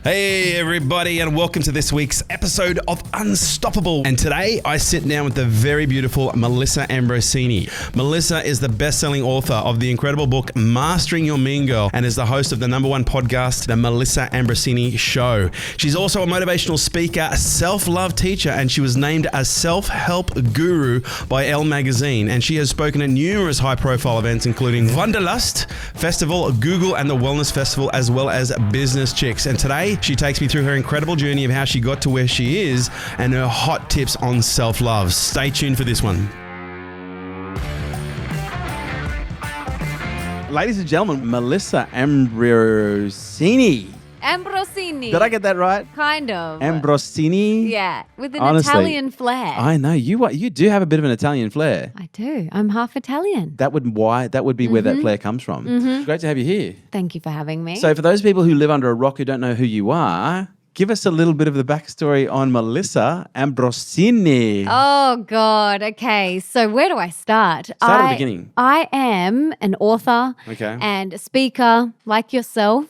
Hey everybody, and welcome to this week's episode of Unstoppable. And today I sit down with the very beautiful Melissa Ambrosini. Melissa is the best-selling author of the incredible book Mastering Your Mean Girl and is the host of the #1 podcast, The Melissa Ambrosini Show. She's also a motivational speaker, a self-love teacher, and she was named a self-help guru by Elle magazine. And she has spoken at numerous high-profile events, including Wanderlust Festival, Google, and the Wellness Festival, as well as Business Chicks. And today, she takes me through her incredible journey of how she got to where she is and her hot tips on self-love. Stay tuned for this one. Ladies and gentlemen, Melissa Ambrosini. Ambrosini. Did I get that right? Kind of. Ambrosini? Yeah, with an Honestly, Italian flair. I know. You do have a bit of an Italian flair. I do. I'm half Italian. That would be where that flair comes from. It's great to have you here. Thank you for having me. So for those people who live under a rock who don't know who you are, give us a little bit of the backstory on Melissa Ambrosini. Oh, God. Okay. So where do I start? Start at the beginning. I am an author and a speaker like yourself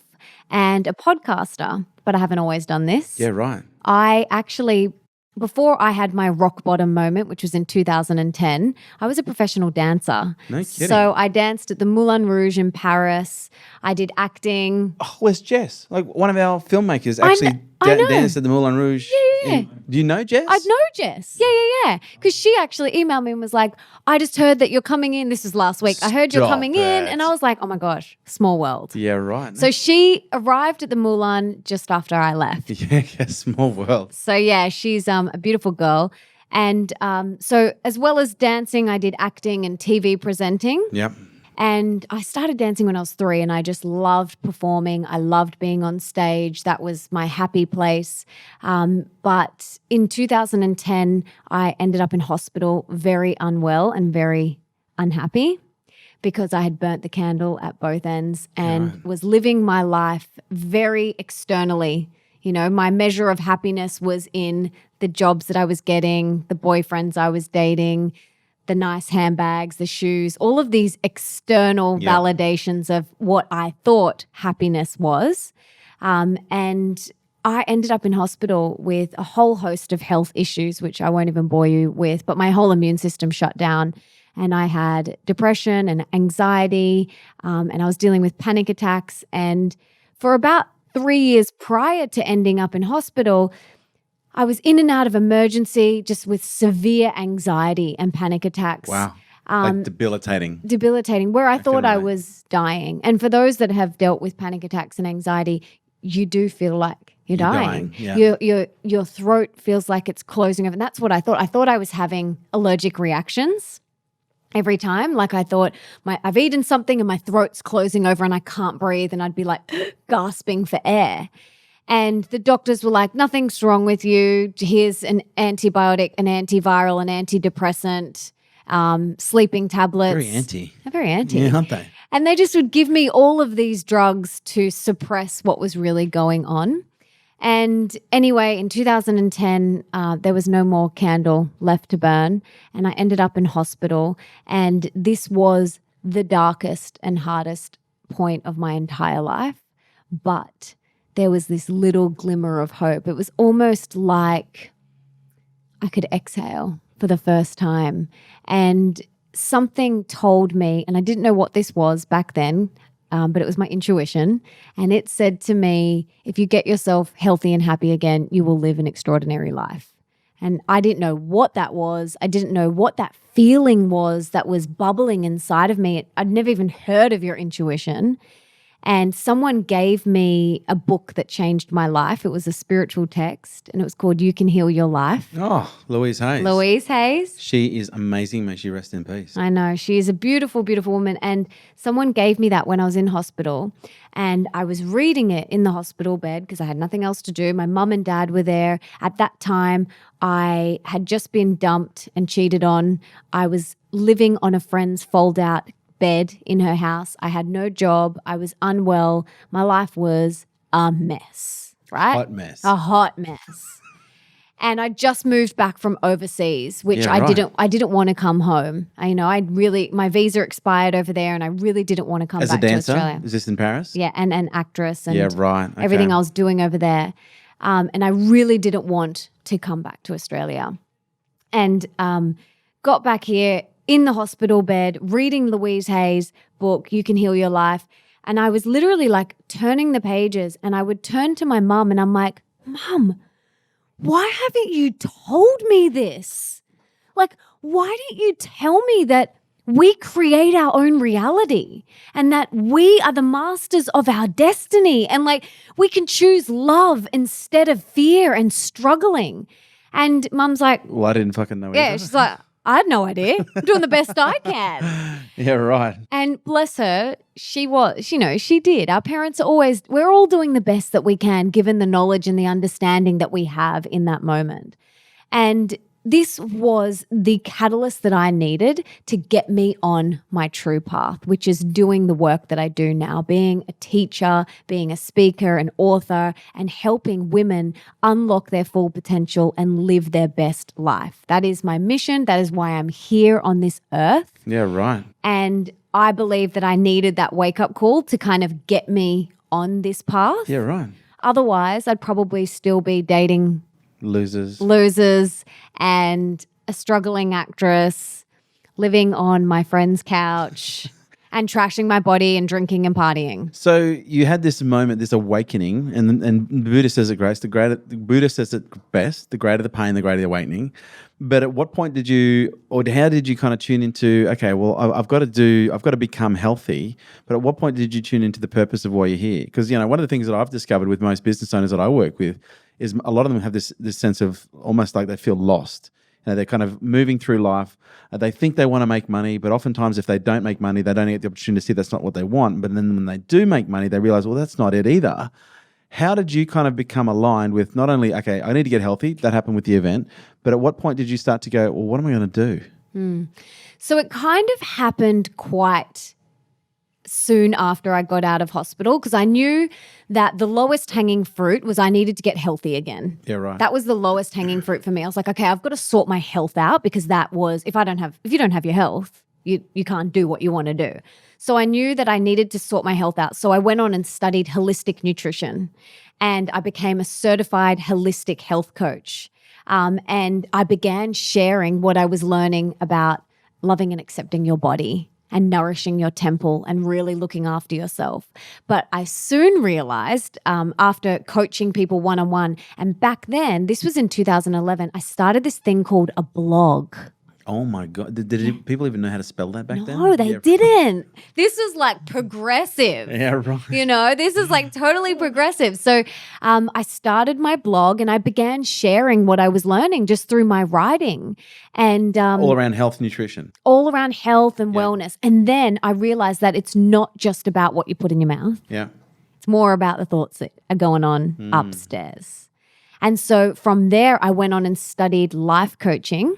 and a podcaster, but I haven't always done this. Yeah, right. I actually, before I had my rock bottom moment, which was in 2010, I was a professional dancer. No kidding. So I danced at the Moulin Rouge in Paris. I did acting. Oh, where's Jess? Like one of our filmmakers actually danced at the Moulin Rouge. Yeah. Do you know Jess? I know Jess. Yeah. Because she actually emailed me and was like, I just heard that you're coming in. This was last week. I heard you're coming in. And I was like, oh my gosh, small world. Yeah, right. So she arrived at the Moulin just after I left. Yeah, small world. So yeah, she's a beautiful girl. And so as well as dancing, I did acting and TV presenting. Yep. And I started dancing when I was 3 and I just loved performing. I loved being on stage. That was my happy place. But in 2010, I ended up in hospital very unwell and very unhappy because I had burnt the candle at both ends and was living my life very externally. You know, my measure of happiness was in the jobs that I was getting, the boyfriends I was dating, the nice handbags, the shoes, all of these external validations of what I thought happiness was. And I ended up in hospital with a whole host of health issues, which I won't even bore you with, but my whole immune system shut down. And I had depression and anxiety, and I was dealing with panic attacks. And for about 3 years prior to ending up in hospital, I was in and out of emergency just with severe anxiety and panic attacks. Wow. Like debilitating. Debilitating, where I thought I was dying. And for those that have dealt with panic attacks and anxiety, you do feel like you're dying. Yeah. Your throat feels like it's closing over. And that's what I thought. I thought I was having allergic reactions every time. Like I thought I've eaten something and my throat's closing over and I can't breathe and I'd be like gasping for air. And the doctors were like, nothing's wrong with you. Here's an antibiotic, an antiviral, an antidepressant, sleeping tablets. Very anti. They're very anti. Yeah, aren't they? And they just would give me all of these drugs to suppress what was really going on. And anyway, in 2010, there was no more candle left to burn. And I ended up in hospital. And this was the darkest and hardest point of my entire life. But there was this little glimmer of hope. It was almost like I could exhale for the first time. And something told me, and I didn't know what this was back then, but it was my intuition. And it said to me, if you get yourself healthy and happy again, you will live an extraordinary life. And I didn't know what that was. I didn't know what that feeling was that was bubbling inside of me. I'd never even heard of your intuition. And someone gave me a book that changed my life. It was a spiritual text and it was called You Can Heal Your Life. Oh, Louise Hayes. Louise Hayes. She is amazing. May she rest in peace. I know. She is a beautiful, beautiful woman. And someone gave me that when I was in hospital. And I was reading it in the hospital bed because I had nothing else to do. My mum and dad were there. At that time, I had just been dumped and cheated on. I was living on a friend's fold-out bed in her house. I had no job. I was unwell. My life was a mess, right? Hot mess. A hot mess. And I just moved back from overseas, which Yeah, I right. didn't want to come home. My visa expired over there and I really didn't want to come As a back to dancer? Australia. Is this in Paris? Yeah, and an actress and Yeah, right. Okay. everything I was doing over there. And I really didn't want to come back to Australia. And got back here in the hospital bed, reading Louise Hay's book, You Can Heal Your Life. And I was literally like turning the pages and I would turn to my mum and I'm like, Mum, why haven't you told me this? Like, why didn't you tell me that we create our own reality and that we are the masters of our destiny and like we can choose love instead of fear and struggling? And Mum's like, Well, I didn't fucking know yeah, either. she's like, I had no idea. I'm doing the best I can. Yeah, right. And bless her, she was, she did. Our parents are always, we're all doing the best that we can given the knowledge and the understanding that we have in that moment. And this was the catalyst that I needed to get me on my true path, which is doing the work that I do now, being a teacher, being a speaker, an author, and helping women unlock their full potential and live their best life. That is my mission. That is why I'm here on this earth. Yeah, right. And I believe that I needed that wake-up call to kind of get me on this path. Yeah, right. Otherwise, I'd probably still be dating losers and a struggling actress, living on my friend's couch and trashing my body and drinking and partying. So you had this moment, this awakening, and Buddha says it great. Buddha says it best: the greater the pain, the greater the awakening. But at what point did you, or how did you kind of tune into? Okay, well, I've got to become healthy. But at what point did you tune into the purpose of why you're here? Because one of the things that I've discovered with most business owners that I work with is a lot of them have this sense of almost like they feel lost. They're kind of moving through life. They think they want to make money, but oftentimes if they don't make money, they don't get the opportunity to see that's not what they want. But then when they do make money, they realize, well, that's not it either. How did you kind of become aligned with not only, okay, I need to get healthy, that happened with the event, but at what point did you start to go, well, what am I going to do? So it kind of happened quite soon after I got out of hospital because I knew that the lowest hanging fruit was I needed to get healthy again. Yeah, right. That was the lowest hanging fruit for me. I was like, okay, I've got to sort my health out because that was, if you don't have your health, you can't do what you want to do. So I knew that I needed to sort my health out. So I went on and studied holistic nutrition and I became a certified holistic health coach. And I began sharing what I was learning about loving and accepting your body and nourishing your temple and really looking after yourself. But I soon realized after coaching people one-on-one, and back then, this was in 2011, I started this thing called a blog. Oh my God. Did people even know how to spell that back then? No, they didn't. This was like progressive. Yeah, right. This is like totally progressive. So I started my blog and I began sharing what I was learning just through my writing. And all around health, nutrition. All around health and wellness. And then I realized that it's not just about what you put in your mouth. Yeah. It's more about the thoughts that are going on upstairs. And so from there, I went on and studied life coaching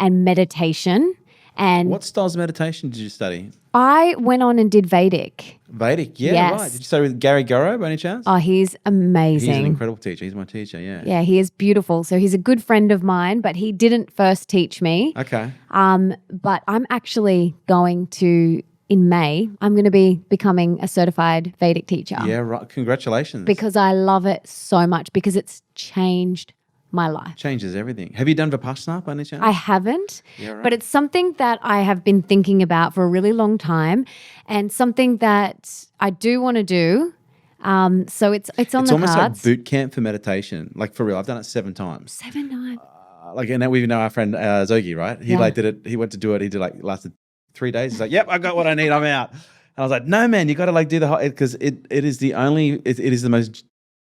and meditation. And what styles of meditation did you study? I went on and did Vedic. Vedic, yeah, Yes. right. Did you study with Gary Goro by any chance? Oh, he's amazing. He's an incredible teacher. He's my teacher, yeah. Yeah, he is beautiful. So he's a good friend of mine, but he didn't first teach me. Okay. But I'm actually going to, in May, I'm going to be becoming a certified Vedic teacher. Yeah, right. Congratulations. Because I love it so much because it's changed my life. Changes everything. Have you done Vipassana by any chance? I haven't, Yeah, right. but it's something that I have been thinking about for a really long time and something that I do want to do. So it's on the almost cards. like boot camp for meditation. Like for real, I've done it 7 times. 7 times. And we know our friend Zogi, right? He did it. He went to do it. He did lasted 3 days. He's like, yep, I got what I need. I'm out. And I was like, no, man, you got to do the whole, because it is the only, it is the most,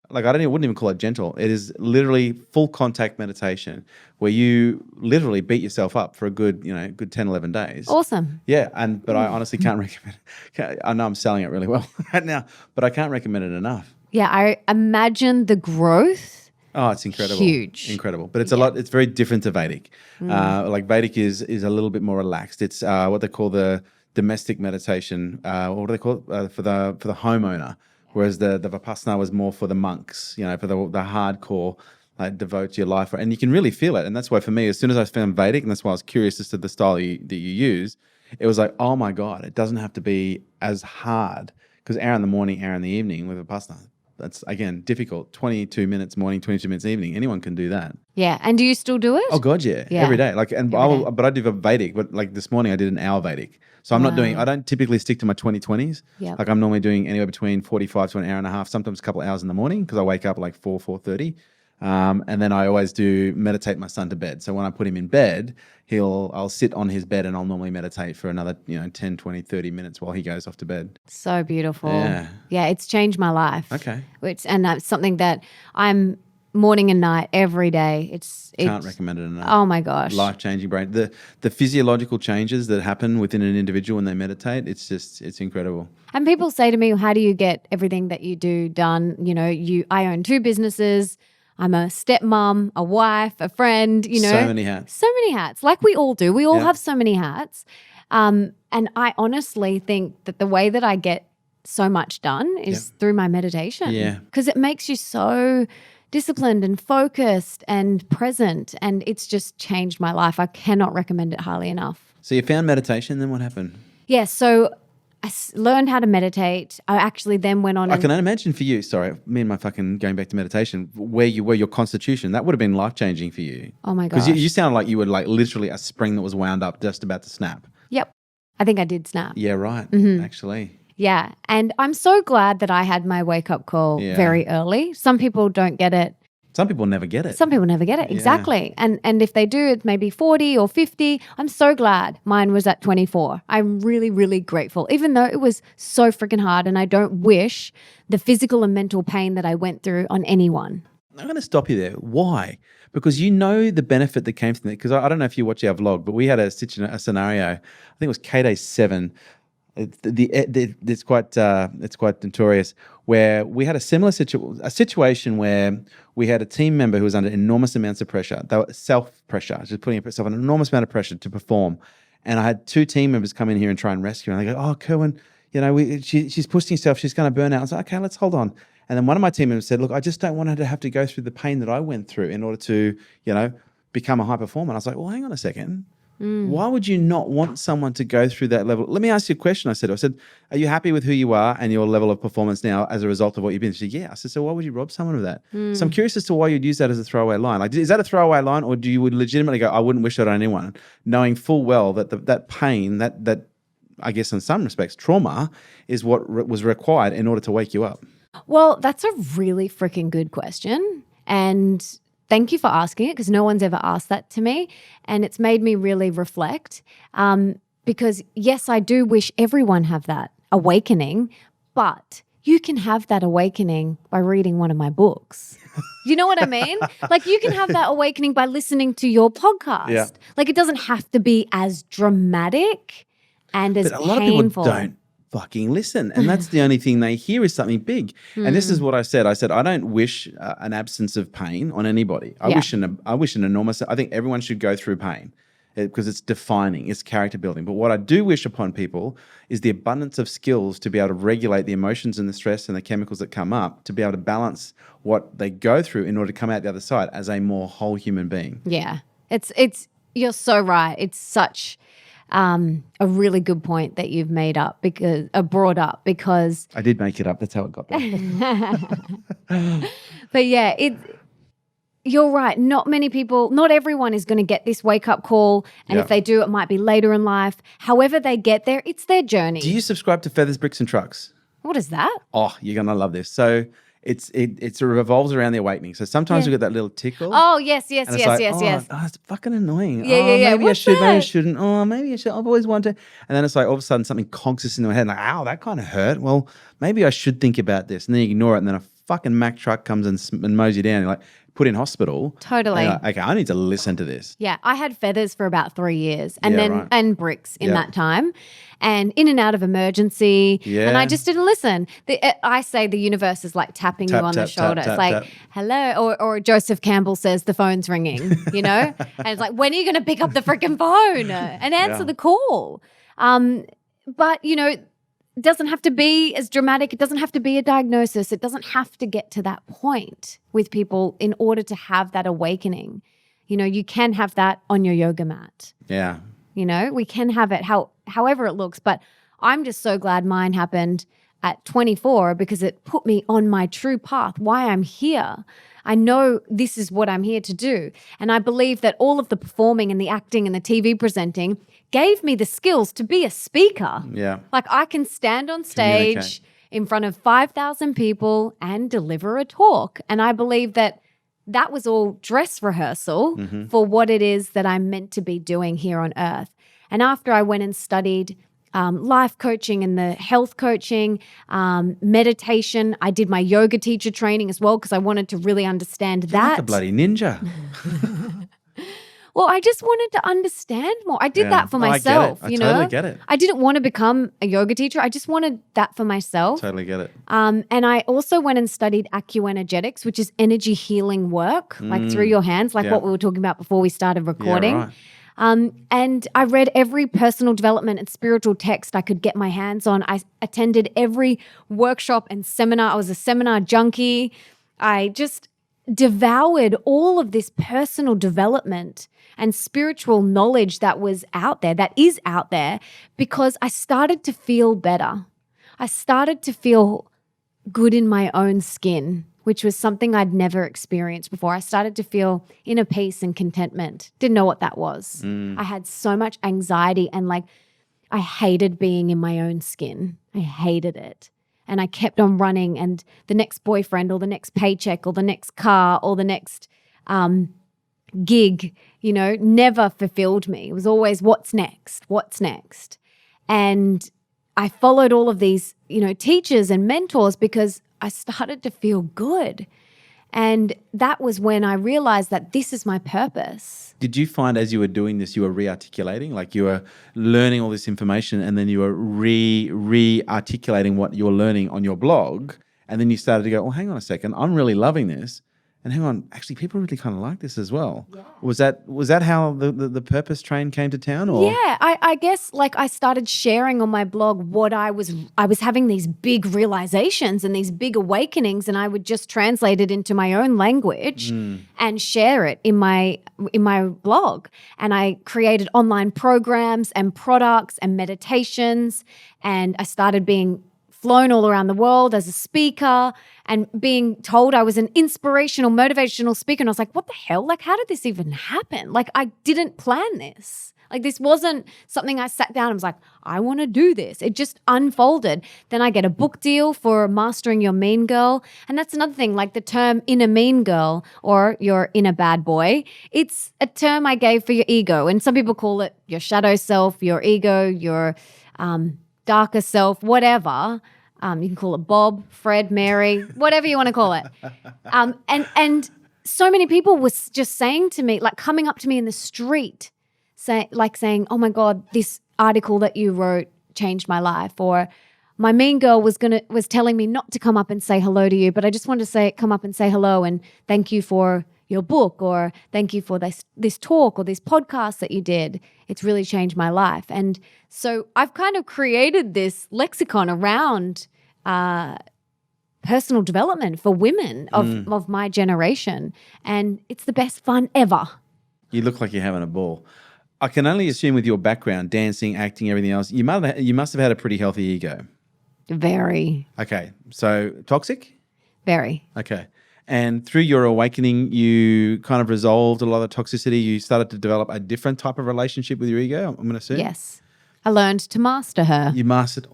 wouldn't even call it gentle. It is literally full contact meditation where you literally beat yourself up for a good 10, 11 days. Awesome. Yeah. But I honestly can't recommend it. I know I'm selling it really well right now, but I can't recommend it enough. Yeah. I imagine the growth. Oh, it's incredible. Huge. Incredible. But it's a lot, it's very different to Vedic. Vedic is a little bit more relaxed. It's what they call the domestic meditation. What do they call it? For the homeowner. Whereas the Vipassana was more for the monks, for the hardcore, like devote your life, and you can really feel it. And that's why for me, as soon as I found Vedic, and that's why I was curious as to the style that you use, it was like, oh my God, it doesn't have to be as hard, because hour in the morning, hour in the evening with a Vipassana, that's again difficult. 22 minutes morning, 22 minutes evening. Anyone can do that. Yeah. And do you still do it? Oh God, yeah. Every day. Like, and but I do Vedic. But like this morning, I did an hour Vedic. So I'm not doing. I don't typically stick to my 20/20s. Yep. Like I'm normally doing anywhere between 45 to an hour and a half. Sometimes a couple of hours in the morning because I wake up at like 4:30. And then I always do meditate my son to bed. So when I put him in bed, I'll sit on his bed and I'll normally meditate for another 10, 20, 30 minutes while he goes off to bed. So beautiful. Yeah, it's changed my life. Okay. And that's something that I'm morning and night every day. It's Can't recommend it enough. Oh my gosh. Life-changing brain. The physiological changes that happen within an individual when they meditate, it's incredible. And people say to me, how do you get everything that you do done? I own 2 businesses. I'm a stepmom, a wife, a friend, So many hats. So many hats, like we all do. We all have so many hats. And I honestly think that the way that I get so much done is through my meditation. Yeah. Because it makes you so disciplined and focused and present. And it's just changed my life. I cannot recommend it highly enough. So you found meditation, then what happened? Yeah, so I learned how to meditate. I actually then went on. I can imagine for you, sorry, me and my fucking going back to meditation, where you were, your constitution, that would have been life-changing for you. Oh my gosh. Because you sounded like you were like literally a spring that was wound up just about to snap. Yep. I think I did snap. Yeah, right, actually. Yeah. And I'm so glad that I had my wake-up call very early. Some people don't get it. Some people never get it. Some people never get it. Exactly. And if they do, it's maybe 40 or 50. I'm so glad mine was at 24. I'm really, really grateful, even though it was so freaking hard, and I don't wish the physical and mental pain that I went through on anyone. I'm going to stop you there. Why? Because you know the benefit that came from it. Because I don't know if you watch our vlog, but we had a scenario, I think it was K-Day 7. It's quite notorious, where we had a similar situation where we had a team member who was under enormous amounts of pressure. They were self-pressure, just putting herself under an enormous amount of pressure to perform. And I had 2 team members come in here and try and rescue her. And they go, "Oh, Kerwin, she's pushing herself. She's going to burn out." I was like, "Okay, let's hold on." And then one of my team members said, "Look, I just don't want her to have to go through the pain that I went through in order to, become a high performer." And I was like, "Well, hang on a second. Why would you not want someone to go through that level?" Let me ask you a question. I said, "Are you happy with who you are and your level of performance now as a result of what you've been through?" She said, "Yeah." I said, "So why would you rob someone of that?" So I'm curious as to why you'd use that as a throwaway line. Like, is that a throwaway line, or do you would legitimately go, "I wouldn't wish that on anyone," knowing full well that that pain, that I guess in some respects trauma, is what was required in order to wake you up? Well, that's a really freaking good question. And thank you for asking it, because no one's ever asked that to me. And it's made me really reflect, because yes, I do wish everyone have that awakening, but you can have that awakening by reading one of my books. You know what I mean? Like, you can have that awakening by listening to your podcast. Yeah. Like, it doesn't have to be as dramatic and as But a lot painful. of people don't fucking listen, and that's the only thing they hear is something big. And this is what I said. I said, I don't wish an absence of pain on anybody. I wish an enormous. I think everyone should go through pain because it's defining, it's character building. But what I do wish upon people is the abundance of skills to be able to regulate the emotions and the stress and the chemicals that come up, to be able to balance what they go through in order to come out the other side as a more whole human being. Yeah, it's you're so right. It's such a really good point that you've brought up, because I did make it up. That's how it got there. but yeah, you're right. Not everyone is going to get this wake up call. And if they do, it might be later in life. However they get there, it's their journey. Do you subscribe to Feathers, Bricks and Trucks? What is that? Oh, you're going to love this. So it revolves around the awakening. So sometimes we get that little tickle. Oh, yes. And it's like, oh, it's fucking annoying. Yeah. Maybe What's I should, that? maybe I shouldn't. Oh, maybe I should. I've always wanted to. And then it's like all of a sudden something conks us in the head. Like, ow, that kind of hurt. Well, maybe I should think about this. And then you ignore it. And then a fucking Mack truck comes and mows you down. You're like, put in hospital. Totally. Like, okay, I need to listen to this. Yeah, I had Feathers for about 3 years, and and Bricks in that time, and in and out of emergency. Yeah. And I just didn't listen. I say the universe is like tapping you on the shoulder. It's like, hello, or Joseph Campbell says the phone's ringing, and it's like, when are you going to pick up the freaking phone and answer the call? But it doesn't have to be as dramatic. It doesn't have to be a diagnosis. It doesn't have to get to that point with people in order to have that awakening. You know, you can have that on your yoga mat. Yeah. You know, we can have it however it looks. But I'm just so glad mine happened at 24 because it put me on my true path, why I'm here. I know this is what I'm here to do. And I believe that all of the performing and the acting and the TV presenting gave me the skills to be a speaker. Yeah. Like I can stand on stage in front of 5,000 people and deliver a talk. And I believe that that was all dress rehearsal for what it is that I'm meant to be doing here on earth. And after I went and studied life coaching and the health coaching, meditation. I did my yoga teacher training as well because I wanted to really understand that. You're like a bloody ninja. Well, I just wanted to understand more. I did that for myself. I totally get it. I didn't want to become a yoga teacher. I just wanted that for myself. Totally get it. And I also went and studied acuenergetics, which is energy healing work, like through your hands, like what we were talking about before we started recording. Yeah, right. And I read every personal development and spiritual text I could get my hands on. I attended every workshop and seminar. I was a seminar junkie. I just devoured all of this personal development and spiritual knowledge that was out there, that is out there, because I started to feel better. I started to feel good in my own skin, which was something I'd never experienced before. I started to feel inner peace and contentment. Didn't know what that was. I had so much anxiety and I hated being in my own skin. I hated it. And I kept on running, and the next boyfriend or the next paycheck or the next car or the next gig, never fulfilled me. It was always what's next, what's next. And I followed all of these, teachers and mentors because I started to feel good. And that was when I realized that this is my purpose. Did you find as you were doing this, you were re-articulating, like you were learning all this information and then you were re-articulating what you're learning on your blog, and then you started to go, well, hang on a second, I'm really loving this. And hang on, actually, people really kind of like this as well. Yeah. Was that how the purpose train came to town? Or? Yeah, I guess I started sharing on my blog what I was having these big realizations and these big awakenings, and I would just translate it into my own language and share it in my blog. And I created online programs and products and meditations, and I started being flown all around the world as a speaker and being told I was an inspirational, motivational speaker. And I was like, what the hell? How did this even happen? I didn't plan this. This wasn't something I sat down and was like, I want to do this. It just unfolded. Then I get a book deal for Mastering Your Mean Girl. And that's another thing, the term inner mean girl or your inner bad boy. It's a term I gave for your ego. And some people call it your shadow self, your ego, your darker self, whatever. You can call it Bob, Fred, Mary, whatever you want to call it. And so many people was just saying to me, coming up to me in the street, saying, oh my God, this article that you wrote changed my life. Or my mean girl was telling me not to come up and say hello to you, but I just wanted to come up and say hello and thank you for your book, or thank you for this talk or this podcast that you did. It's really changed my life. And so I've kind of created this lexicon around personal development for women of my generation. And it's the best fun ever. You look like you're having a ball. I can only assume with your background, dancing, acting, everything else, you must have had a pretty healthy ego. Very. Okay. So toxic? Very. Okay. And through your awakening, you kind of resolved a lot of toxicity. You started to develop a different type of relationship with your ego, I'm going to assume? Yes. I learned to master her. You mastered.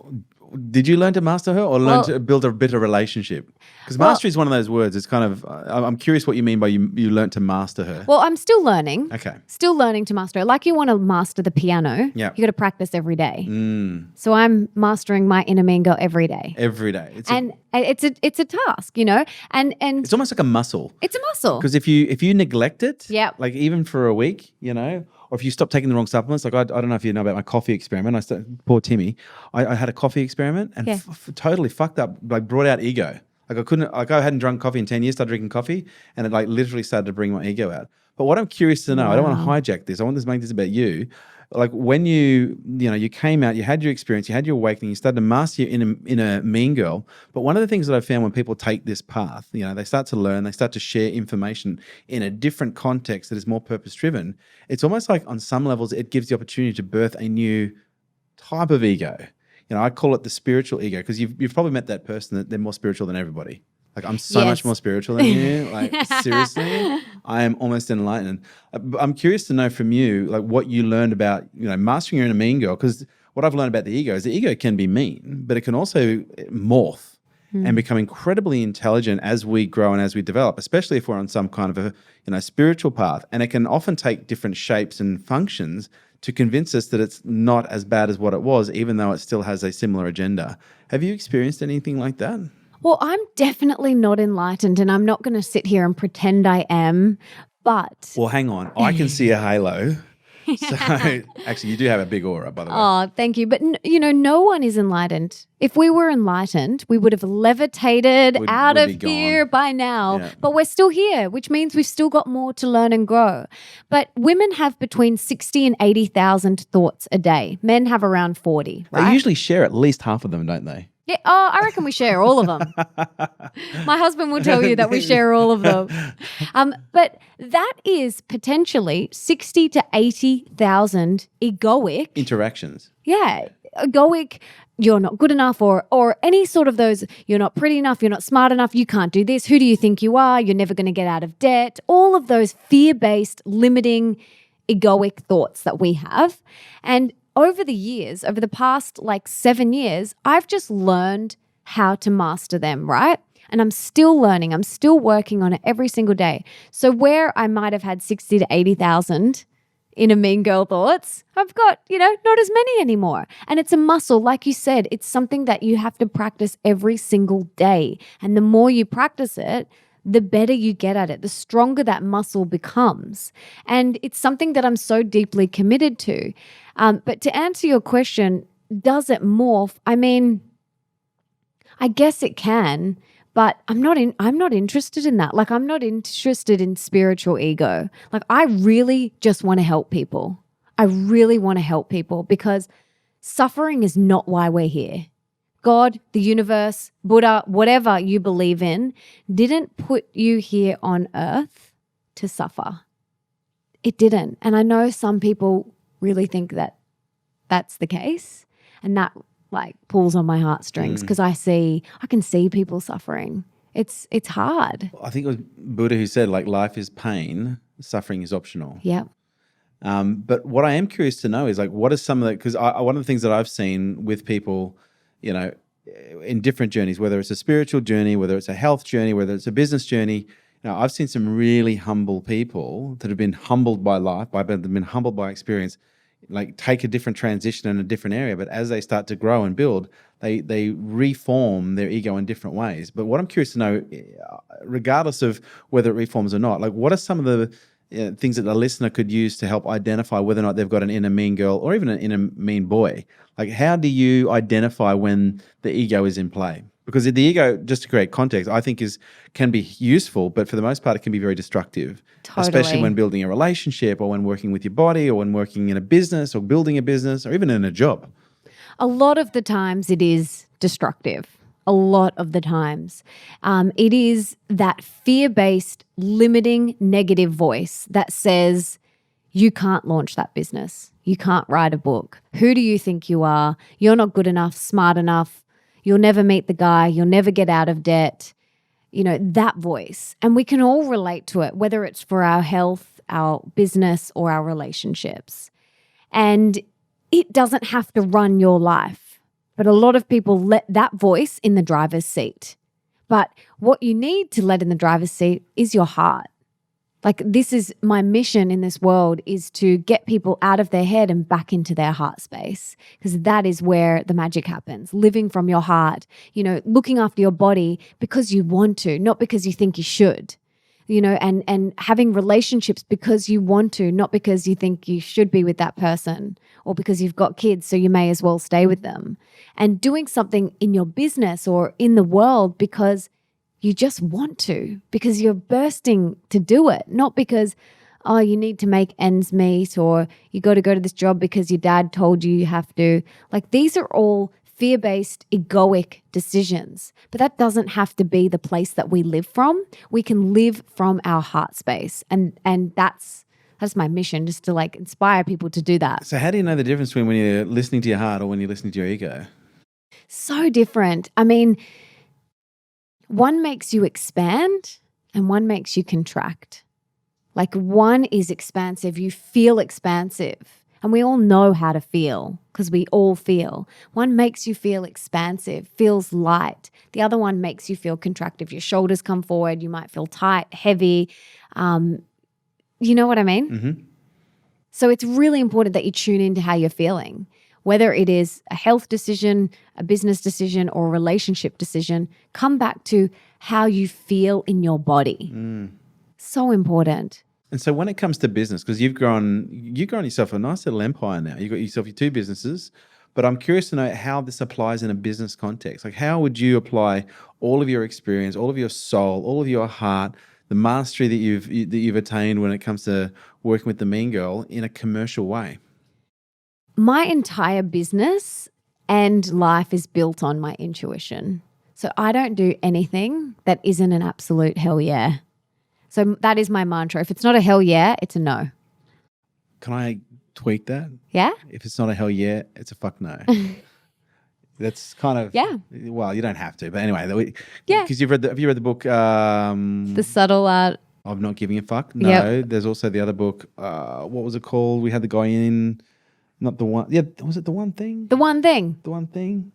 Did you learn to master her or learn to build a better relationship? Because mastery is one of those words. It's kind of, I'm curious what you mean by you learned to master her. Well, I'm still learning. Okay. Still learning to master her. Like you want to master the piano, you got to practice every day. So I'm mastering my inner mean girl every day. Every day. It's a task, and it's almost like a muscle. It's a muscle. Because if you neglect it, yep. Even for a week, or if you stop taking the wrong supplements, I don't know if you know about my coffee experiment. Poor Timmy, I had a coffee experiment and totally fucked up, brought out ego. Like I hadn't drunk coffee in 10 years, started drinking coffee, and it like literally started to bring my ego out. But what I'm curious to know, I don't want to hijack this. I want to make this about you. Like when you came out, you had your experience, you had your awakening, you started to master your inner mean girl. But one of the things that I found when people take this path, they start to learn, they start to share information in a different context that is more purpose-driven. It's almost like on some levels, it gives the opportunity to birth a new type of ego. I call it the spiritual ego, because you've probably met that person that they're more spiritual than everybody. Like, I'm so much more spiritual than you. Like, seriously, I am almost enlightened. I'm curious to know from you, like, what you learned about, mastering your inner mean girl. Because what I've learned about the ego is the ego can be mean, but it can also morph and become incredibly intelligent as we grow and as we develop, especially if we're on some kind of a spiritual path. And it can often take different shapes and functions to convince us that it's not as bad as what it was, even though it still has a similar agenda. Have you experienced anything like that? Well, I'm definitely not enlightened, and I'm not going to sit here and pretend I am, but... Well, hang on. I can see a halo. So actually, you do have a big aura, by the way. Oh, thank you. But, no one is enlightened. If we were enlightened, we would have levitated out of here by now. Yeah. But we're still here, which means we've still got more to learn and grow. But women have between 60 and 80,000 thoughts a day. Men have around 40, right? They usually share at least half of them, don't they? Yeah, I reckon we share all of them. My husband will tell you that we share all of them. But that is potentially 60 to 80,000 egoic interactions. Yeah, egoic. You're not good enough, or any sort of those. You're not pretty enough. You're not smart enough. You can't do this. Who do you think you are? You're never going to get out of debt. All of those fear-based, limiting, egoic thoughts that we have, and over the past 7 years, I've just learned how to master them, right? And I'm still learning. I'm still working on it every single day. So where I might have had 60 to 80,000 inner mean girl thoughts, I've got, not as many anymore. And it's a muscle. Like you said, it's something that you have to practice every single day. And the more you practice it, the better you get at it, the stronger that muscle becomes. And it's something that I'm so deeply committed to. But to answer your question, does it morph? I mean, I guess it can, but I'm not interested in that. Like, I'm not interested in spiritual ego. Like, I really just want to help people. I really want to help people, because suffering is not why we're here. God, the universe, Buddha, whatever you believe in, didn't put you here on earth to suffer. It didn't. And I know some people really think that that's the case, and that pulls on my heartstrings, because I can see people suffering. It's hard. I think it was Buddha who said, life is pain, suffering is optional. Yeah. But what I am curious to know is what are some of the, because one of the things that I've seen with people, in different journeys, whether it's a spiritual journey, whether it's a health journey, whether it's a business journey, I've seen some really humble people that have been humbled by life, been humbled by experience, take a different transition in a different area. But as they start to grow and build, they reform their ego in different ways. But what I'm curious to know, regardless of whether it reforms or not, what are some of the things that the listener could use to help identify whether or not they've got an inner mean girl or even an inner mean boy? How do you identify when the ego is in play? Because the ego, just to create context, I think can be useful, but for the most part, it can be very destructive. Totally. Especially when building a relationship, or when working with your body, or when working in a business, or building a business, or even in a job. A lot of the times it is destructive. A lot of the times. It is that fear-based, limiting, negative voice that says, you can't launch that business. You can't write a book. Who do you think you are? You're not good enough, smart enough. You'll never meet the guy. You'll never get out of debt. That voice. And we can all relate to it, whether it's for our health, our business, or our relationships. And it doesn't have to run your life. But a lot of people let that voice in the driver's seat. But what you need to let in the driver's seat is your heart. This is my mission in this world, is to get people out of their head and back into their heart space, because that is where the magic happens. Living from your heart, looking after your body because you want to, not because you think you should. And having relationships because you want to, not because you think you should be with that person, or because you've got kids, so you may as well stay with them. And doing something in your business or in the world because You just want to because you're bursting to do it, not because, oh, you need to make ends meet or you got to go to this job because your dad told you have to. Like these are all fear-based, egoic decisions. But that doesn't have to be the place that we live from. We can live from our heart space. And that's my mission, just to like inspire people to do that. So how do you know the difference between when you're listening to your heart or when you're listening to your ego? So different. I mean, one makes you expand and one makes you contract. Like one is expansive. You feel expansive. And we all know how to feel because we all feel. One makes you feel expansive, feels light. The other one makes you feel contractive. Your shoulders come forward. You might feel tight, heavy. You know what I mean? Mm-hmm. So it's really important that you tune into how you're feeling. Whether it is a health decision, a business decision, or a relationship decision, come back to how you feel in your body. So important. And so when it comes to business, because you've grown yourself a nice little empire now. You've got yourself your 2 businesses, but I'm curious to know how this applies in a business context. Like how would you apply all of your experience, all of your soul, all of your heart, the mastery that you've attained when it comes to working with the mean girl in a commercial way? My entire business and life is built on my intuition. So I don't do anything that isn't an absolute hell yeah. So that is my mantra. If it's not a hell yeah, it's a no. Can I tweak that? Yeah? If it's not a hell yeah, it's a fuck no. That's kind of, yeah. Well, you don't have to, but anyway. Yeah. Because have you read the book? The Subtle Art of Not Giving a Fuck? No. Yep. There's also the other book. What was it called? We had the guy in, not the one. Yeah. Was it The One Thing? The One Thing. The One Thing?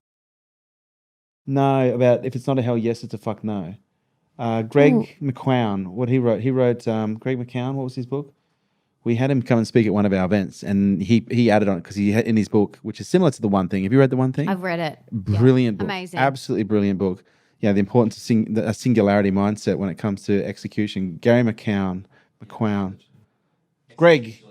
No, about if it's not a hell yes, it's a fuck no. Greg McCown, what he wrote. He wrote, Greg McCown, what was his book? We had him come and speak at one of our events and he added on it because he had in his book, which is similar to The One Thing. Have you read The One Thing? I've read it. Brilliant book. Amazing. Absolutely brilliant book. Yeah, the importance of a singularity mindset when it comes to execution. Gary McCown. Greg,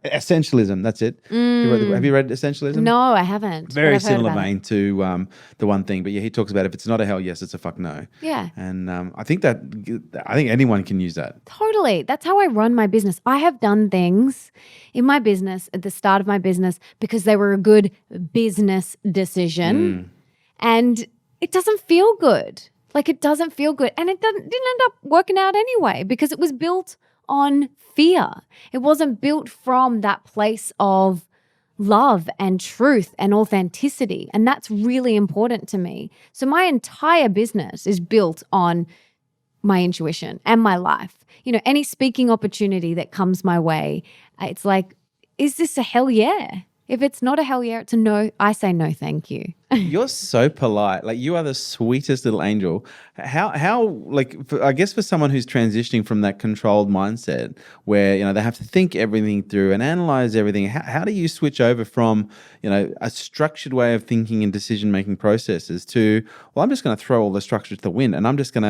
Essentialism, that's it. Have you read Essentialism? No, I haven't. Very similar vein to The One Thing. But yeah, he talks about if it's not a hell yes, it's a fuck no. Yeah. And I think anyone can use that. Totally. That's how I run my business. I have done things in my business at the start of my business because they were a good business decision. And it doesn't feel good. Like it doesn't feel good. And it didn't end up working out anyway because it was built on fear. It wasn't built from that place of love and truth and authenticity. And that's really important to me. So my entire business is built on my intuition and my life. You know, any speaking opportunity that comes my way, it's like, is this a hell yeah? If it's not a hell yeah, it's a no. I say no, thank you. You're so polite. Like you are the sweetest little angel. I guess for someone who's transitioning from that controlled mindset where, they have to think everything through and analyze everything. How do you switch over from, a structured way of thinking and decision-making processes to, well, I'm just going to throw all the structure to the wind and I'm just going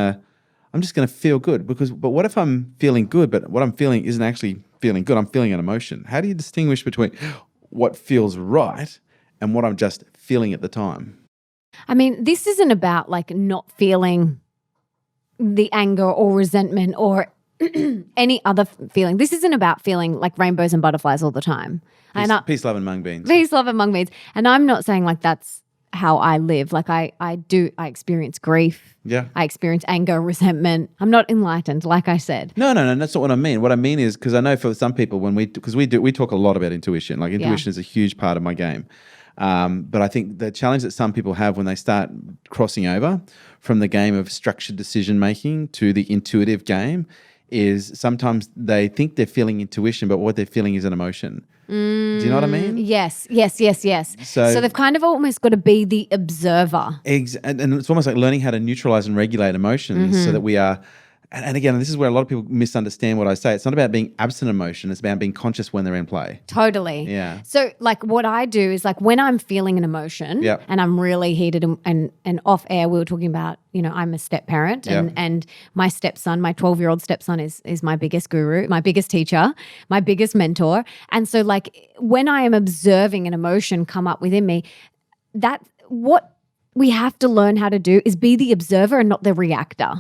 to feel good but what if I'm feeling good, but what I'm feeling isn't actually feeling good. I'm feeling an emotion. How do you distinguish between what feels right and what I'm just feeling at the time? I mean, this isn't about like not feeling the anger or resentment or any other feeling. This isn't about feeling like rainbows and butterflies all the time. Peace, love, and mung beans. Peace, love, and mung beans. And I'm not saying like that's how I live. Like I experience grief. Yeah. I experience anger, resentment. I'm not enlightened, like I said. No, that's not what I mean. What I mean is, because I know for some people we talk a lot about intuition. Like intuition is a huge part of my game. But I think the challenge that some people have when they start crossing over from the game of structured decision making to the intuitive game is sometimes they think they're feeling intuition, but what they're feeling is an emotion. Do you know what I mean? Yes. So they've kind of almost got to be the observer. And it's almost like learning how to neutralize and regulate emotions so that we are. And again, this is where a lot of people misunderstand what I say. It's not about being absent emotion. It's about being conscious when they're in play. Totally. Yeah. So like what I do is like when I'm feeling an emotion and I'm really heated and off air, we were talking about, I'm a step parent and my stepson, my 12-year-old stepson is my biggest guru, my biggest teacher, my biggest mentor. And so like when I am observing an emotion come up within me, that what we have to learn how to do is be the observer and not the reactor.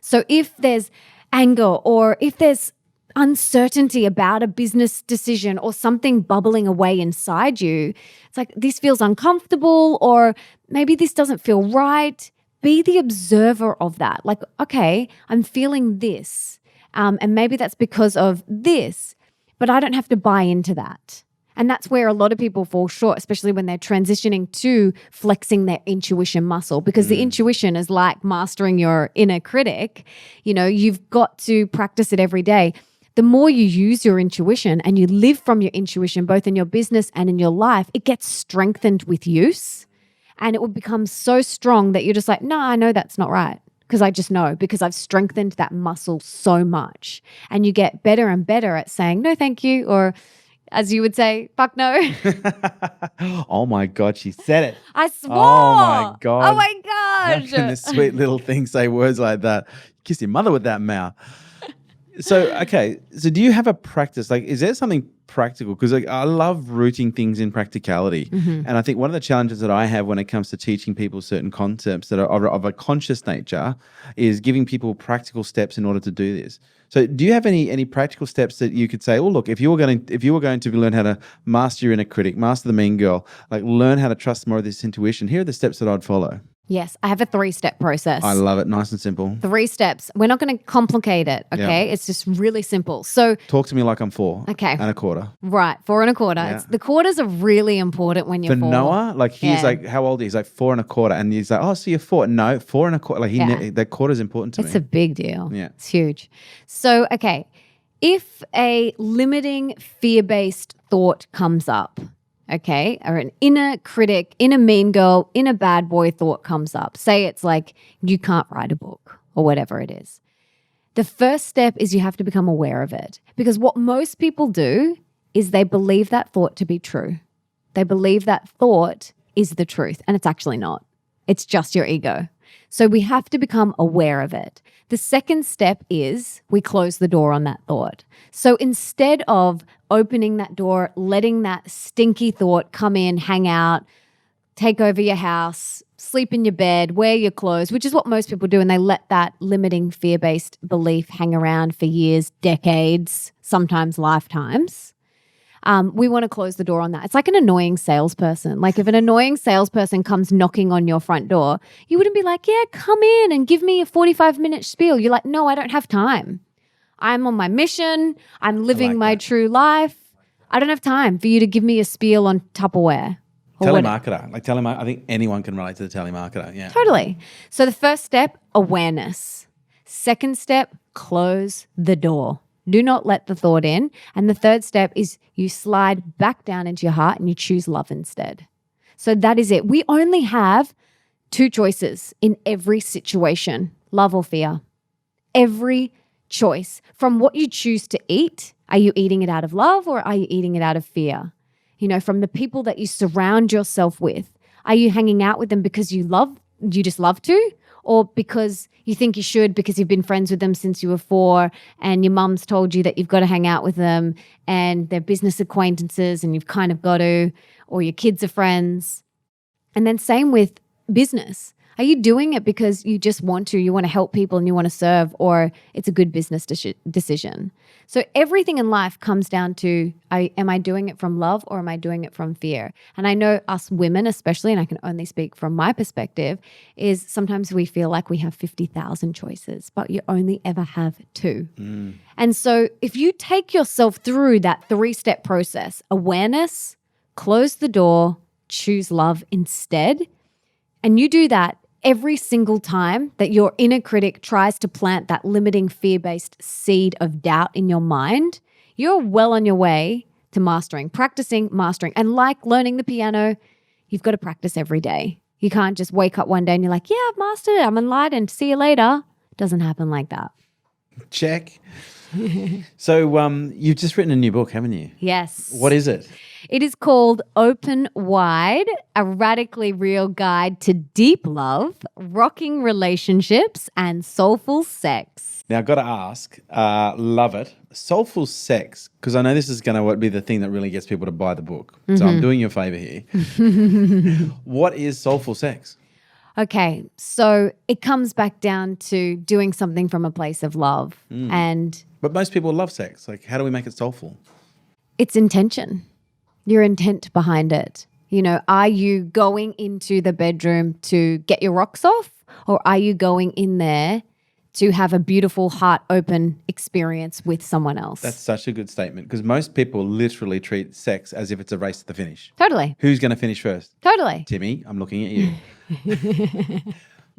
So if there's anger or if there's uncertainty about a business decision or something bubbling away inside you, it's like, this feels uncomfortable, or maybe this doesn't feel right. Be the observer of that. Like, okay, I'm feeling this. And maybe that's because of this, but I don't have to buy into that. And that's where a lot of people fall short, especially when they're transitioning to flexing their intuition muscle, because the intuition is like mastering your inner critic. You know, you've got to practice it every day. The more you use your intuition and you live from your intuition, both in your business and in your life, it gets strengthened with use, and it will become so strong that you're just like, no, I know that's not right. Because I just know, because I've strengthened that muscle so much. And you get better and better at saying, no, thank you. Or as you would say, fuck no. Oh my God, she said it. I swore. Oh my God. Oh my gosh. How can this sweet little thing say words like that? Kiss your mother with that mouth. So, okay. So do you have a practice? Like, is there something practical? Because I love rooting things in practicality. And I think one of the challenges that I have when it comes to teaching people certain concepts that are of a conscious nature is giving people practical steps in order to do this. So do you have any practical steps that you could say, oh, look, if you were going to learn how to master your inner critic, master the mean girl, like learn how to trust more of this intuition, here are the steps that I'd follow? Yes, I have a 3-step process. I love it. Nice and simple. 3 steps. We're not going to complicate it, okay? Yeah. It's just really simple. So talk to me like I'm 4 Okay. and a quarter. Right, 4 and a quarter. Yeah. The quarters are really important when you're For 4. Noah, like he's Yeah. like, how old is he? He's like 4 and a quarter. And he's like, oh, so you're 4. No, 4 and a quarter. Like Yeah. that quarter is important to It's me. a big deal. Yeah. It's huge. So, okay, if a limiting fear-based thought comes up, okay, or an inner critic, inner mean girl, inner bad boy thought comes up, say it's like, you can't write a book or whatever it is. The first step is you have to become aware of it, because what most people do is they believe that thought to be true. They believe that thought is the truth, and it's actually not. It's just your ego. So we have to become aware of it. The second step is we close the door on that thought. So instead of opening that door, letting that stinky thought come in, hang out, take over your house, sleep in your bed, wear your clothes, which is what most people do, and they let that limiting fear-based belief hang around for years, decades, sometimes lifetimes. We want to close the door on that. It's like an annoying salesperson. Like if an annoying salesperson comes knocking on your front door, you wouldn't be like, yeah, come in and give me a 45-minute spiel. You're like, no, I don't have time. I'm on my mission. I'm living my true life. I don't have time for you to give me a spiel on Tupperware. Telemarketer. I think anyone can relate to the telemarketer. Yeah. Totally. So the first step, awareness. Second step, close the door. Do not let the thought in. And the third step is you slide back down into your heart and you choose love instead. So that is it. We only have 2 choices in every situation, love or fear. Every choice. From what you choose to eat, are you eating it out of love or are you eating it out of fear? You know, from the people that you surround yourself with, are you hanging out with them because you just love to? Or because you think you should because you've been friends with them since you were 4 and your mum's told you that you've got to hang out with them and they're business acquaintances and you've kind of got to, or your kids are friends. And then same with business. Are you doing it because you just want to, you want to help people and you want to serve, or it's a good business decision? So everything in life comes down to, am I doing it from love or am I doing it from fear? And I know us women especially, and I can only speak from my perspective, is sometimes we feel like we have 50,000 choices, but you only ever have 2. And so if you take yourself through that 3-step process, awareness, close the door, choose love instead, and you do that every single time that your inner critic tries to plant that limiting fear-based seed of doubt in your mind, you're well on your way to practicing mastering. And like learning the piano, you've got to practice every day. You can't just wake up one day and you're like, yeah, I've mastered it. I'm enlightened. See you later. It doesn't happen like that. Check. So you've just written a new book, haven't you? Yes. What is it? It is called Open Wide, a radically real guide to deep love, rocking relationships, and soulful sex. Now, I've got to ask, love it. Soulful sex, because I know this is going to be the thing that really gets people to buy the book. So I'm doing you a favor here. What is soulful sex? Okay, so it comes back down to doing something from a place of love and But most people love sex. Like, how do we make it soulful? it's intention, your intent behind it. You know, are you going into the bedroom to get your rocks off, or are you going in there to have a beautiful heart open experience with someone else? That's such a good statement, because most people literally treat sex as if it's a race to the finish. Totally. Who's going to finish first? Totally. Timmy, I'm looking at you.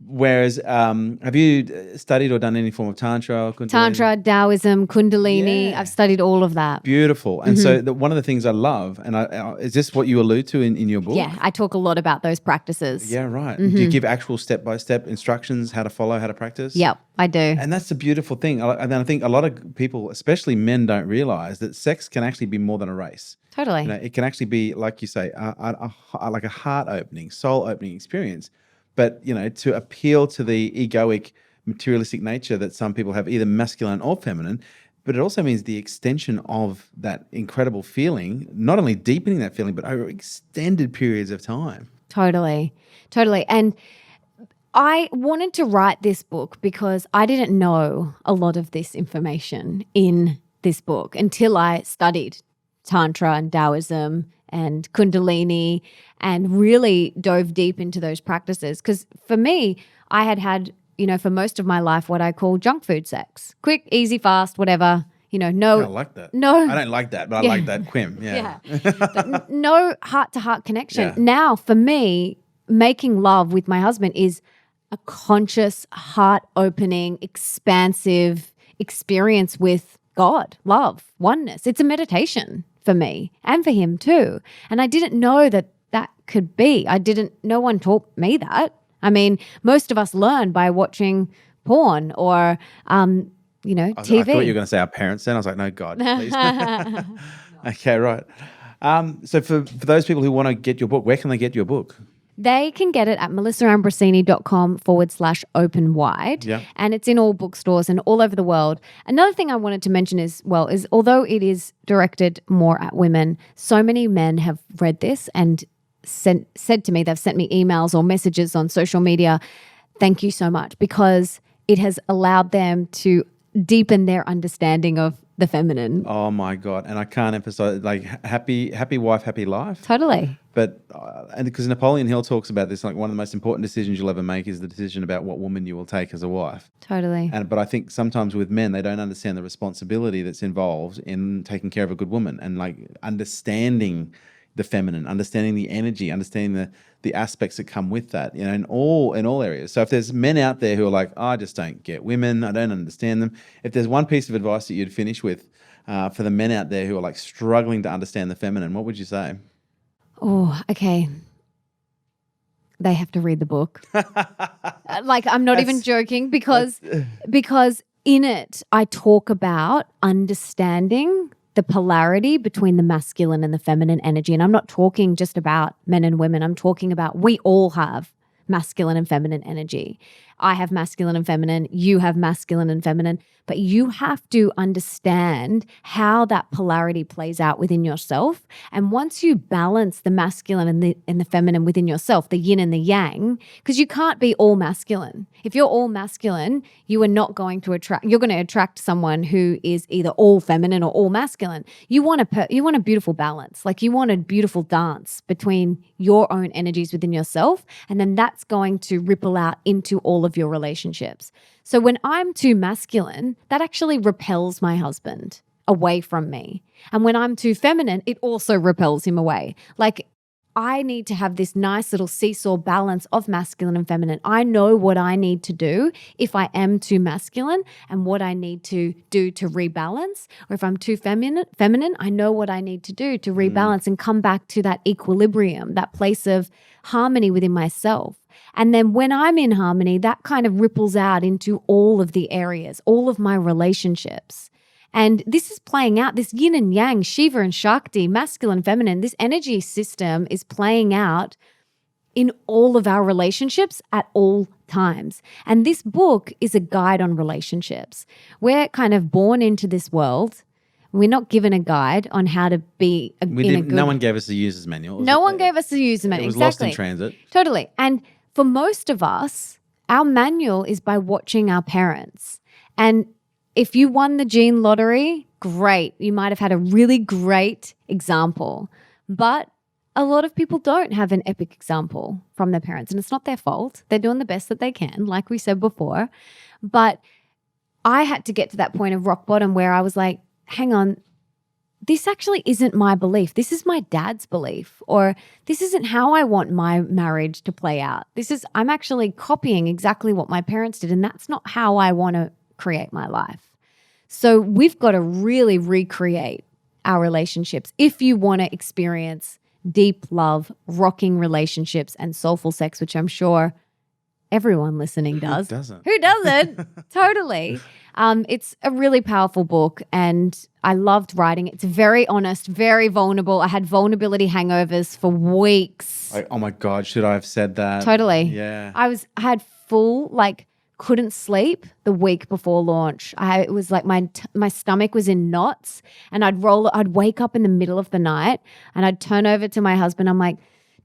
Whereas, have you studied or done any form of Tantra? Or Kundalini? Tantra, Taoism, Kundalini. Yeah. I've studied all of that. Beautiful. And so one of the things I love, and is this what you allude to in your book? Yeah, I talk a lot about those practices. Yeah, right. Do you give actual step-by-step instructions, how to follow, how to practice? Yep, I do. And that's the beautiful thing. And I think a lot of people, especially men, don't realize that sex can actually be more than a race. Totally. You know, it can actually be, like you say, like a heart-opening, soul-opening experience. But, you know, to appeal to the egoic, materialistic nature that some people have, either masculine or feminine, but it also means the extension of that incredible feeling, not only deepening that feeling, but over extended periods of time. Totally. Totally. And I wanted to write this book because I didn't know a lot of this information in this book until I studied Tantra and Taoism and Kundalini and really dove deep into those practices. Because for me, I had, you know, for most of my life, what I call junk food sex. Quick, easy, fast, whatever. You know, no. I like that. No. I don't like that, but I like that quim. Yeah. But no heart-to-heart connection. Yeah. Now, for me, making love with my husband is a conscious, heart-opening, expansive experience with God, love, oneness. It's a meditation for me and for him too. And I didn't know that that could be. No one taught me that. I mean, most of us learn by watching porn or, you know, TV. I thought you were going to say our parents then. I was like, no, God, please. Okay, right. So for those people who want to get your book, where can they get your book? They can get it at melissaambrosini.com/open wide. Yeah. And it's in all bookstores and all over the world. Another thing I wanted to mention is although it is directed more at women, so many men have read this and said to me, they've sent me emails or messages on social media, thank you so much, because it has allowed them to deepen their understanding of the feminine. Oh my God. And I can't emphasize, like, happy wife, happy life. Totally. But, and because Napoleon Hill talks about this, like one of the most important decisions you'll ever make is the decision about what woman you will take as a wife. Totally. But I think sometimes with men, they don't understand the responsibility that's involved in taking care of a good woman and like understanding the feminine, understanding the energy, understanding the aspects that come with that, you know, in all areas. So if there's men out there who are like, I just don't get women, I don't understand them. If there's one piece of advice that you'd finish with for the men out there who are like struggling to understand the feminine, what would you say? Oh, okay. They have to read the book. Like, I'm not even joking because in it I talk about understanding the polarity between the masculine and the feminine energy. And I'm not talking just about men and women. I'm talking about we all have masculine and feminine energy. I have masculine and feminine. You have masculine and feminine. But you have to understand how that polarity plays out within yourself. And once you balance the masculine and the feminine within yourself, the yin and the yang, because you can't be all masculine. If you're all masculine, you are not going to you're going to attract someone who is either all feminine or all masculine. You want a beautiful balance. Like, you want a beautiful dance between your own energies within yourself. And then that's going to ripple out into all of your relationships. So when I'm too masculine, that actually repels my husband away from me. And when I'm too feminine, it also repels him away. Like, I need to have this nice little seesaw balance of masculine and feminine. I know what I need to do if I am too masculine and what I need to do to rebalance. Or if I'm too feminine, I know what I need to do to rebalance and come back to that equilibrium, that place of harmony within myself. And then when I'm in harmony, that kind of ripples out into all of the areas, all of my relationships. And this is playing out, this yin and yang, Shiva and Shakti, masculine, feminine, this energy system is playing out in all of our relationships at all times. And this book is a guide on relationships. We're kind of born into this world. We're not given a guide on how to be No one gave us the user's manual. No one gave us the user's manual. It was Exactly. lost in transit. Totally. And for most of us, our manual is by watching our parents. And if you won the gene lottery, great. You might have had a really great example. But a lot of people don't have an epic example from their parents, and it's not their fault. They're doing the best that they can, like we said before. But I had to get to that point of rock bottom where I was like, hang on, this actually isn't my belief. This is my dad's belief, or this isn't how I want my marriage to play out. I'm actually copying exactly what my parents did, and that's not how I want to create my life. So we've got to really recreate our relationships if you want to experience deep love, rocking relationships, and soulful sex, which I'm sure everyone listening does. Who doesn't? Totally. It's a really powerful book, and I loved writing it. It's very honest, very vulnerable. I had vulnerability hangovers for weeks. Like, oh my God, should I have said that? Totally. Yeah. I had full, couldn't sleep the week before launch. It was like my stomach was in knots, and I'd wake up in the middle of the night, and I'd turn over to my husband. I'm like,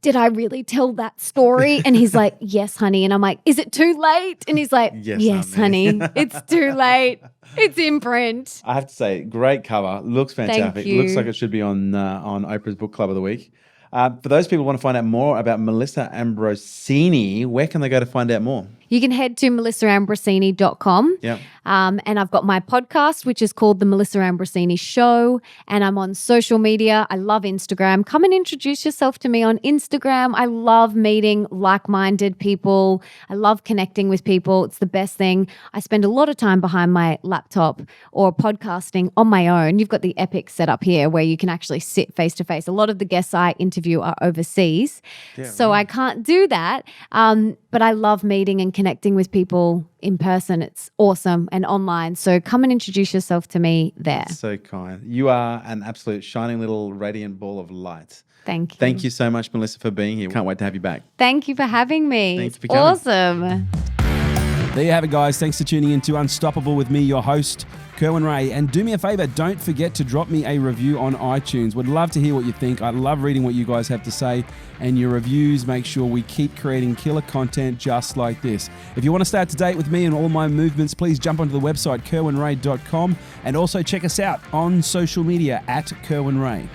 did I really tell that story? And he's like, yes, honey. And I'm like, is it too late? And he's like, yes, honey. It's too late. It's in print. I have to say, great cover. Looks fantastic. Thank you. Looks like it should be on Oprah's Book Club of the Week. For those people who want to find out more about Melissa Ambrosini, where can they go to find out more? You can head to melissaambrosini.com. Yeah. And I've got my podcast, which is called The Melissa Ambrosini Show. And I'm on social media. I love Instagram. Come and introduce yourself to me on Instagram. I love meeting like-minded people. I love connecting with people. It's the best thing. I spend a lot of time behind my laptop or podcasting on my own. You've got the Epic setup here where you can actually sit face-to-face. A lot of the guests I interview are overseas. Yeah, so right. I can't do that. But I love meeting and connecting with people in person. It's awesome, and online. So come and introduce yourself to me there. That's so kind. You are an absolute shining little radiant ball of light. Thank you. Thank you so much, Melissa, for being here. Can't wait to have you back. Thank you for having me. Thanks for coming. Awesome. There you have it, guys. Thanks for tuning in to Unstoppable with me, your host, Kerwin Ray. And do me a favor, don't forget to drop me a review on iTunes. Would love to hear what you think. I love reading what you guys have to say, and your reviews make sure we keep creating killer content just like this. If you want to stay up to date with me and all my movements, please jump onto the website kerwinray.com, and also check us out on social media at Kerwin Ray.